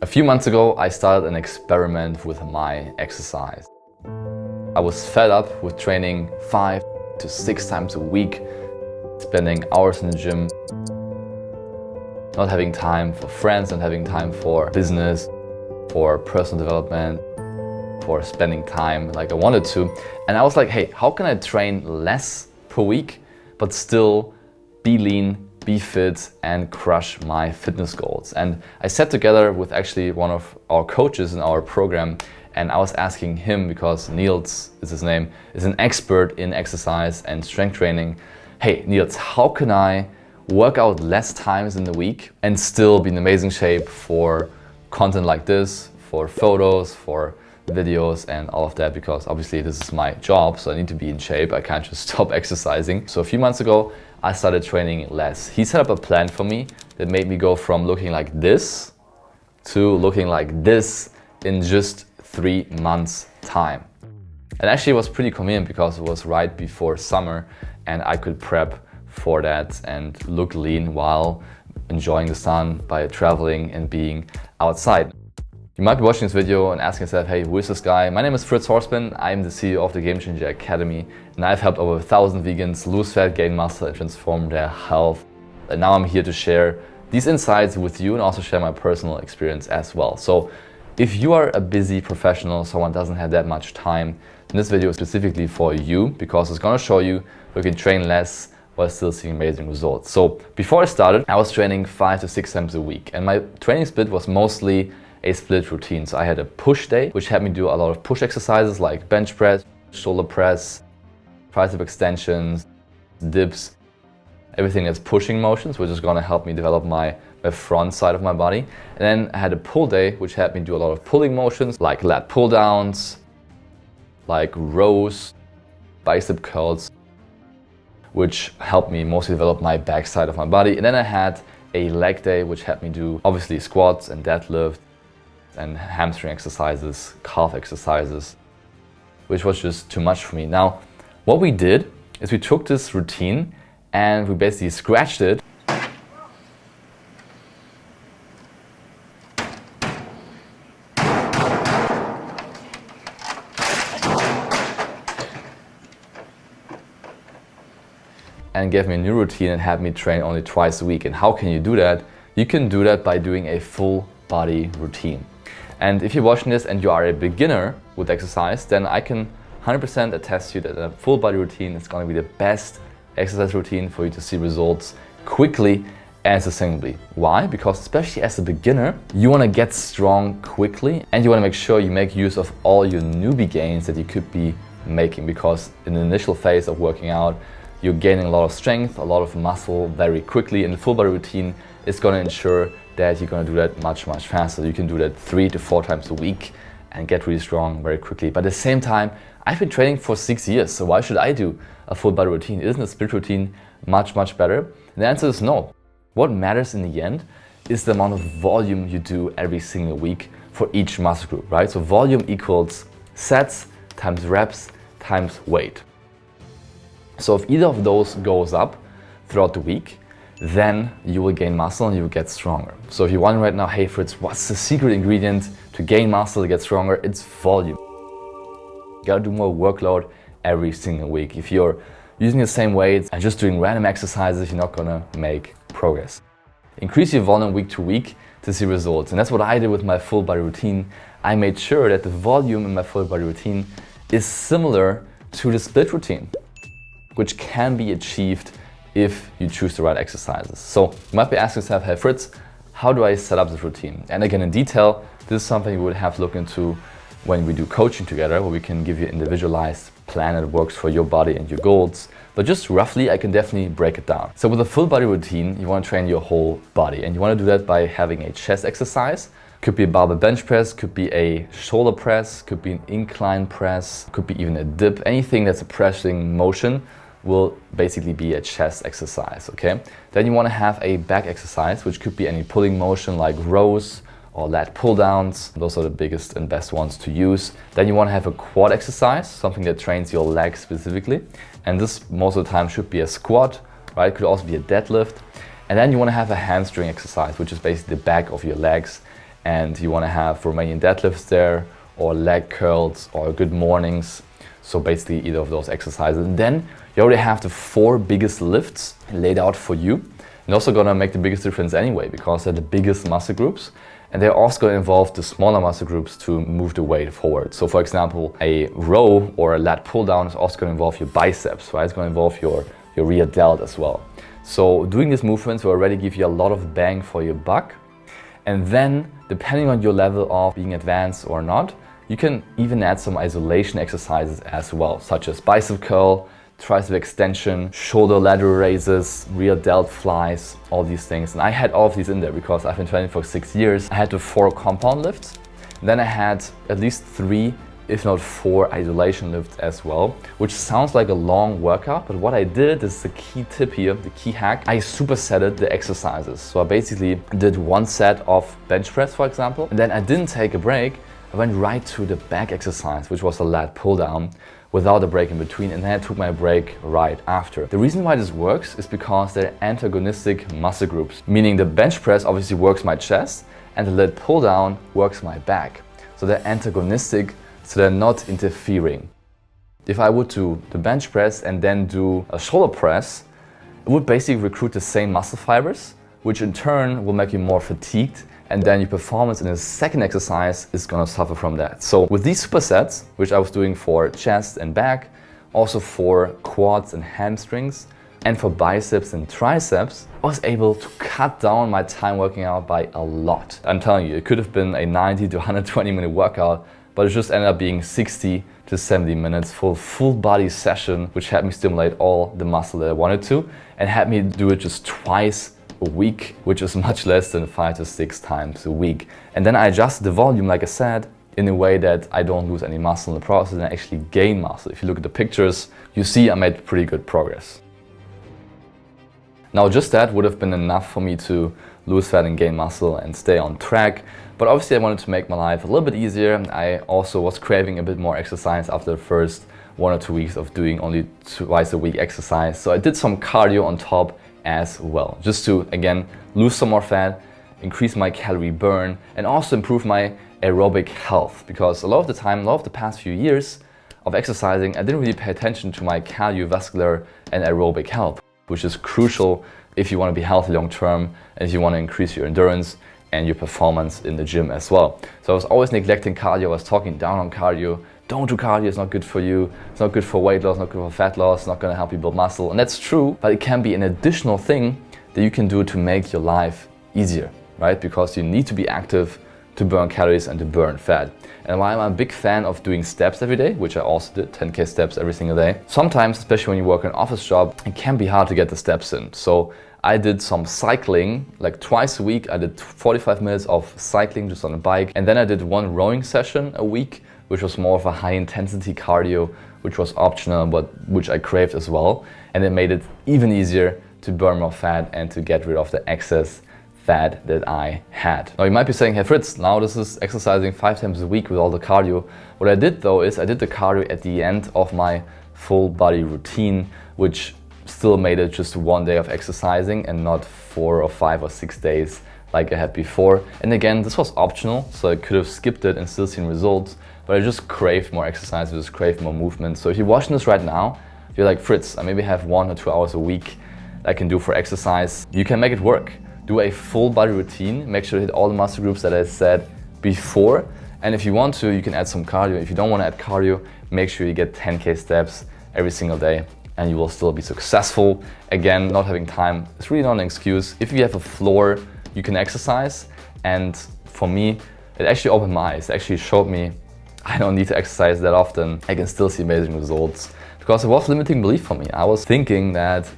A few months ago, I started an experiment with my exercise. I was fed up with training 5 to 6 times a week, spending hours in the gym, not having time for friends, not having time for business, for personal development, for spending time like I wanted to. And I was like, hey, how can I train less per week, but still be lean, be fit, and crush my fitness goals? And I sat together with actually one of our coaches in our program, and I was asking him, because Niels is his name, is an expert in exercise and strength training. Hey, Niels, how can I work out less times in the week and still be in amazing shape for content like this, for photos, for videos and all of that? Because obviously this is my job, so I need to be in shape. I can't just stop exercising. So a few months ago, I started training less. He set up a plan for me that made me go from looking like this to looking like this in just 3 months' time. And actually it was pretty convenient because it was right before summer and I could prep for that and look lean while enjoying the sun by traveling and being outside. You might be watching this video and asking yourself, hey, who is this guy? My name is Fritz Horstman. I'm the CEO of the Game Changer Academy, and I've helped over 1,000 vegans lose fat, gain muscle, and transform their health. And now I'm here to share these insights with you and also share my personal experience as well. So if you are a busy professional, someone doesn't have that much time, then this video is specifically for you, because it's gonna show you you can train less while still seeing amazing results. So before I started, I was training 5 to 6 times a week, and my training split was mostly a split routine. So I had a push day, which had me do a lot of push exercises like bench press, shoulder press, tricep extensions, dips, everything that's pushing motions, which is gonna help me develop my front side of my body. And then I had a pull day, which had me do a lot of pulling motions like lat pull downs, like rows, bicep curls, which helped me mostly develop my back side of my body. And then I had a leg day, which had me do obviously squats and deadlift and hamstring exercises, calf exercises, which was just too much for me. Now, what we did is we took this routine and we basically scratched it and gave me a new routine and had me train only twice a week. And how can you do that? You can do that by doing a full body routine. And if you're watching this and you are a beginner with exercise, then I can 100% attest to you that a full body routine is going to be the best exercise routine for you to see results quickly and sustainably. Why? Because especially as a beginner, you want to get strong quickly and you want to make sure you make use of all your newbie gains that you could be making, because in the initial phase of working out, you're gaining a lot of strength, a lot of muscle very quickly, and the full body routine is going to ensure that you're going to do that much faster. You can do that 3 to 4 times a week and get really strong very quickly. But at the same time, I've been training for 6 years, so why should I do a full body routine? Isn't a split routine much better? And the answer is no. What matters in the end is the amount of volume you do every single week for each muscle group, right? So volume equals sets times reps times weight. So if either of those goes up throughout the week, then you will gain muscle and you will get stronger. So if you're wondering right now, hey Fritz, what's the secret ingredient to gain muscle, to get stronger? It's volume. You gotta do more workload every single week. If you're using the same weights and just doing random exercises, you're not gonna make progress. Increase your volume week to week to see results. And that's what I did with my full body routine. I made sure that the volume in my full body routine is similar to the split routine, which can be achieved if you choose the right exercises. So you might be asking yourself, hey Fritz, how do I set up this routine? And again, in detail, this is something we would have to look into when we do coaching together, where we can give you an individualized plan that works for your body and your goals. But just roughly, I can definitely break it down. So with a full body routine, you want to train your whole body, and you want to do that by having a chest exercise. Could be a barbell bench press, could be a shoulder press, could be an incline press, could be even a dip. Anything that's a pressing motion will basically be a chest exercise, okay? Then you want to have a back exercise, which could be any pulling motion like rows or lat pull downs. Those are the biggest and best ones to use. Then you want to have a quad exercise, something that trains your legs specifically. And this most of the time should be a squat, right? It could also be a deadlift. And then you want to have a hamstring exercise, which is basically the back of your legs. and you want to have Romanian deadlifts there, or leg curls, or good mornings. So basically either of those exercises. And then you already have the 4 biggest lifts laid out for you. And also gonna make the biggest difference anyway, because they're the biggest muscle groups. And they're also gonna involve the smaller muscle groups to move the weight forward. So for example, a row or a lat pull down is also gonna involve your biceps, right? It's gonna involve your rear delt as well. So doing these movements will already give you a lot of bang for your buck. And then, depending on your level of being advanced or not, you can even add some isolation exercises as well, such as bicep curl, tricep extension, shoulder lateral raises, rear delt flies, all these things. And I had all of these in there because I've been training for 6 years. I had the 4 compound lifts. And then I had at least 3, if not 4 isolation lifts as well, which sounds like a long workout, but what I did, this is the key tip here, the key hack, I supersetted the exercises. So I basically did 1 set of bench press, for example, and then I didn't take a break. I went right to the back exercise, which was a lat pull down, without a break in between, and then I took my break right after. The reason why this works is because they're antagonistic muscle groups, meaning the bench press obviously works my chest, and the lat pull down works my back. So they're antagonistic, so they're not interfering. If I would do the bench press and then do a shoulder press, it would basically recruit the same muscle fibers, which in turn will make you more fatigued, and then your performance in the second exercise is gonna suffer from that. So with these supersets, which I was doing for chest and back, also for quads and hamstrings, and for biceps and triceps, I was able to cut down my time working out by a lot. I'm telling you, it could have been a 90 to 120 minute workout, but it just ended up being 60 to 70 minutes for a full body session, which had me stimulate all the muscle that I wanted to, and had me do it just twice a week, which is much less than 5 to 6 times a week. And then I adjusted the volume, like I said, in a way that I don't lose any muscle in the process and I actually gain muscle. If you look at the pictures, you see I made pretty good progress. Now just that would have been enough for me to lose fat and gain muscle and stay on track. But obviously I wanted to make my life a little bit easier. I also was craving a bit more exercise after the first 1 or 2 weeks of doing only twice a week exercise. So I did some cardio on top as well, just to, again, lose some more fat, increase my calorie burn, and also improve my aerobic health. Because a lot of the time, a lot of the past few years of exercising, I didn't really pay attention to my cardiovascular and aerobic health, which is crucial if you want to be healthy long term and if you want to increase your endurance and your performance in the gym as well. So I was always neglecting cardio, I was talking down on cardio. Don't do cardio, it's not good for you, it's not good for weight loss, not good for fat loss, it's not going to help you build muscle. And that's true, but it can be an additional thing that you can do to make your life easier, right? Because you need to be active to burn calories and to burn fat. And while I'm a big fan of doing steps every day, which I also did, 10K steps every single day, sometimes, especially when you work an office job, it can be hard to get the steps in. So I did some cycling, like twice a week. I did 45 minutes of cycling just on a bike. And then I did 1 rowing session a week, which was more of a high intensity cardio, which was optional, but which I craved as well. And it made it even easier to burn more fat and to get rid of the excess fat that I had. Now you might be saying, hey Fritz, now this is exercising 5 times a week with all the cardio. What I did though is I did the cardio at the end of my full body routine, which still made it just 1 day of exercising and not 4 or 5 or 6 days like I had before. And again, this was optional, so I could have skipped it and still seen results, but I just craved more exercise, I just craved more movement. So if you're watching this right now, you're like, Fritz, I maybe have 1 or 2 hours a week I can do for exercise. You can make it work. Do a full body routine, make sure to hit all the muscle groups that I said before. And if you want to, you can add some cardio. If you don't want to add cardio, make sure you get 10K steps every single day and you will still be successful. Again, not having time is really not an excuse. If you have a floor, you can exercise. And for me, it actually opened my eyes. It actually showed me I don't need to exercise that often. I can still see amazing results. Because it was limiting belief for me. I was thinking that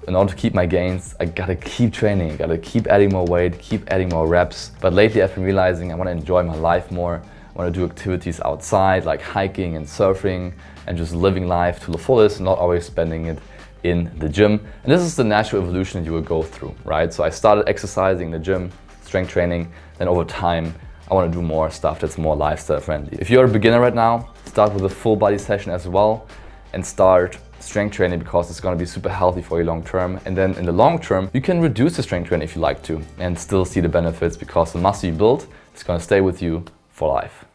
in order to keep my gains, I gotta keep training, I gotta keep adding more weight, keep adding more reps. But lately I've been realizing I wanna enjoy my life more. I wanna do activities outside like hiking and surfing and just living life to the fullest, not always spending it in the gym. And this is the natural evolution you will go through, right? So I started exercising in the gym, strength training, then over time, I wanna do more stuff that's more lifestyle friendly. If you're a beginner right now, start with a full body session as well and start strength training because it's going to be super healthy for you long term. And then in the long term, you can reduce the strength training if you like to and still see the benefits because the muscle you build It's gonna stay with you for life.